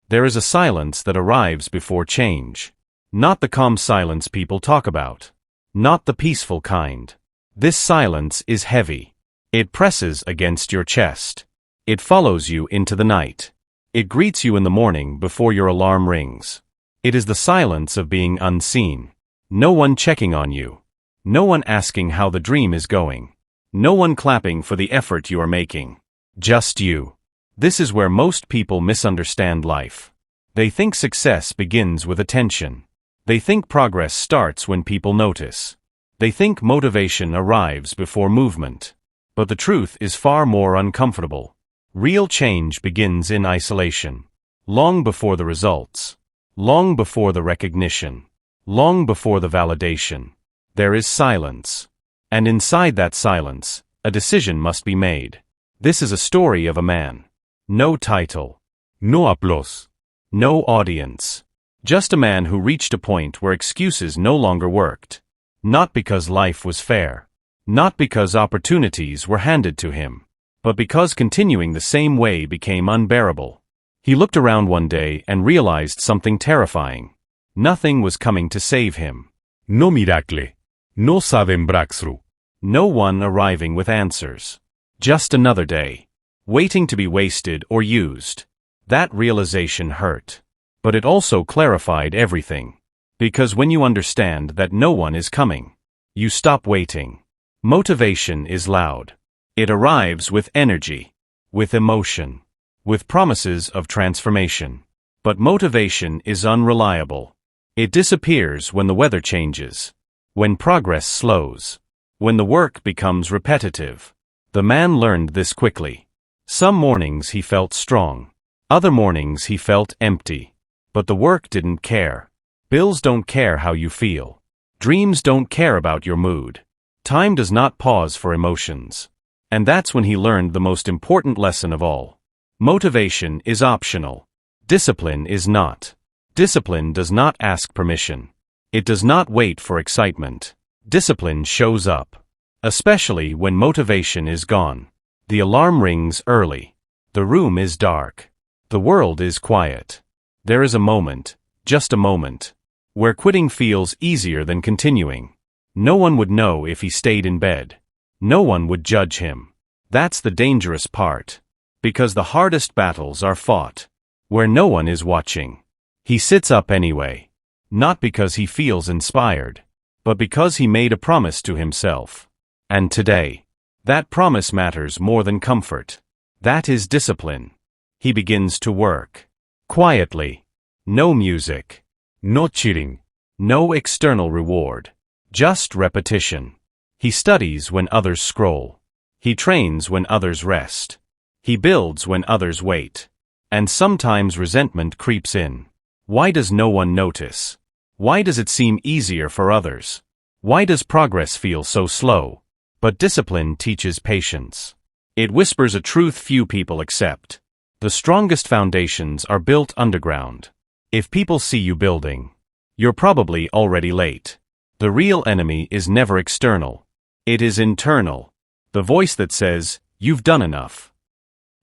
There is a silence that arrives before change. Not the calm silence people talk about. Not the peaceful kind. This silence is heavy. It presses against your chest. It follows you into the night. It greets you in the morning before your alarm rings. It is the silence of being unseen. No one checking on you. No one asking how the dream is going. No one clapping for the effort you are making. Just you. This is where most people misunderstand life. They think success begins with attention. They think progress starts when people notice. They think motivation arrives before movement. But the truth is far more uncomfortable. Real change begins in isolation. Long before the results. Long before the recognition. Long before the validation. There is silence. And inside that silence, a decision must be made. This is a story of a man. No title. No applause. No audience. Just a man who reached a point where excuses no longer worked. Not because life was fair. Not because opportunities were handed to him. But because continuing the same way became unbearable. He looked around one day and realized something terrifying. Nothing was coming to save him. No miracle. No sudden breakthrough. No one arriving with answers. Just another day. Waiting to be wasted or used. That realization hurt. But it also clarified everything. Because when you understand that no one is coming, you stop waiting. Motivation is loud. It arrives with energy. With emotion. With promises of transformation. But motivation is unreliable. It disappears when the weather changes. When progress slows. When the work becomes repetitive. The man learned this quickly. Some mornings he felt strong. Other mornings he felt empty. But the work didn't care. Bills don't care how you feel. Dreams don't care about your mood. Time does not pause for emotions. And that's when he learned the most important lesson of all. Motivation is optional. Discipline is not. Discipline does not ask permission. It does not wait for excitement. Discipline shows up. Especially when motivation is gone. The alarm rings early. The room is dark. The world is quiet. There is a moment, just a moment, where quitting feels easier than continuing. No one would know if he stayed in bed. No one would judge him. That's the dangerous part. Because the hardest battles are fought where no one is watching. He sits up anyway. Not because he feels inspired, but because he made a promise to himself. And today, that promise matters more than comfort. That is discipline. He begins to work. Quietly. No music. No cheating. No external reward. Just repetition. He studies when others scroll. He trains when others rest. He builds when others wait. And sometimes resentment creeps in. Why does no one notice? Why does it seem easier for others? Why does progress feel so slow? But discipline teaches patience. It whispers a truth few people accept. The strongest foundations are built underground. If people see you building, you're probably already late. The real enemy is never external. It is internal. The voice that says, "You've done enough.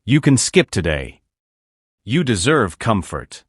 You can skip today. You deserve comfort."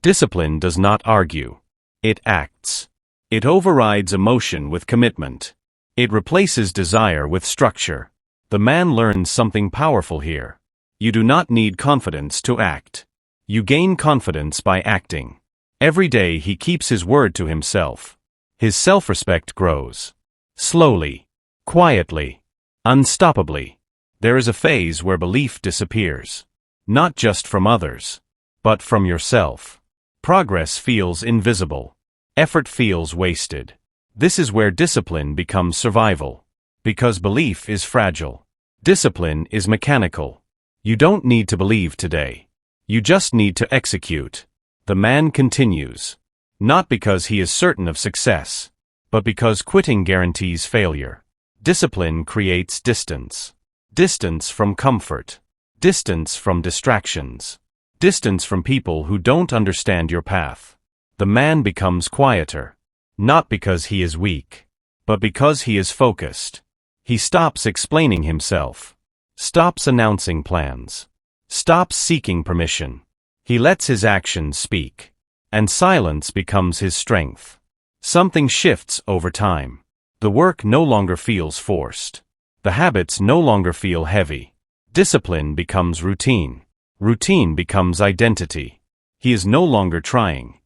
Discipline does not argue. It acts. It overrides emotion with commitment. It replaces desire with structure. The man learns something powerful here. You do not need confidence to act. You gain confidence by acting. Every day he keeps his word to himself. His self-respect grows. Slowly. Quietly. Unstoppably. There is a phase where belief disappears. Not just from others, but from yourself. Progress feels invisible. Effort feels wasted. This is where discipline becomes survival. Because belief is fragile. Discipline is mechanical. You don't need to believe today. You just need to execute. The man continues. Not because he is certain of success, but because quitting guarantees failure. Discipline creates distance. Distance from comfort. Distance from distractions. Distance from people who don't understand your path. The man becomes quieter. Not because he is weak, but because he is focused. He stops explaining himself. Stops announcing plans. Stops seeking permission. He lets his actions speak. And silence becomes his strength. Something shifts over time. The work no longer feels forced. The habits no longer feel heavy. Discipline becomes routine. Routine becomes identity. He is no longer trying.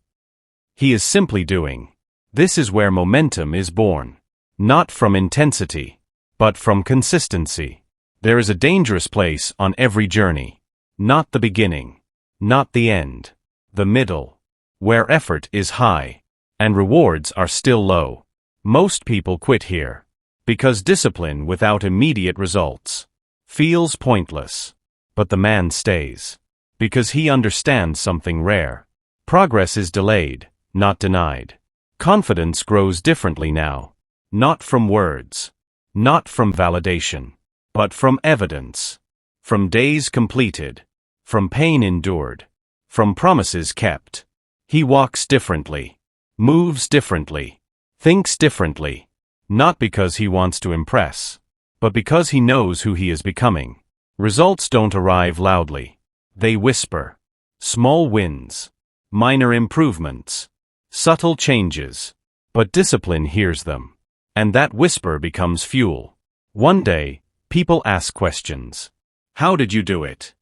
He is simply doing. This is where momentum is born. Not from intensity, but from consistency. There is a dangerous place on every journey. Not the beginning. Not the end. The middle. Where effort is high. And rewards are still low. Most people quit here. Because discipline without immediate results feels pointless. But the man stays. Because he understands something rare. Progress is delayed, not denied. Confidence grows differently now. Not from words. Not from validation. But from evidence. From days completed. From pain endured. From promises kept. He walks differently. Moves differently. Thinks differently. Not because he wants to impress. But because he knows who he is becoming. Results don't arrive loudly. They whisper. Small wins. Minor improvements. Subtle changes. But discipline hears them. And that whisper becomes fuel. One day, people ask questions. How did you do it?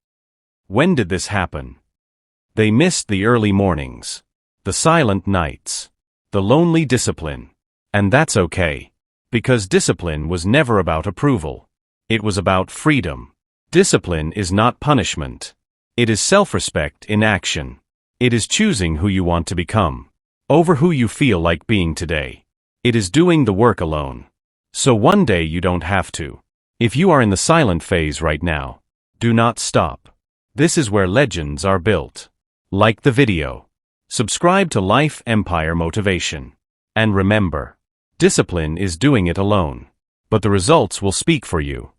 When did this happen? They missed the early mornings. The silent nights. The lonely discipline. And that's okay. Because discipline was never about approval. It was about freedom. Discipline is not punishment. It is self-respect in action. It is choosing who you want to become. Over who you feel like being today. It is doing the work alone. So one day you don't have to. If you are in the silent phase right now, do not stop. This is where legends are built. Like the video. Subscribe to Life Empire Motivation. And remember, discipline is doing it alone. But the results will speak for you.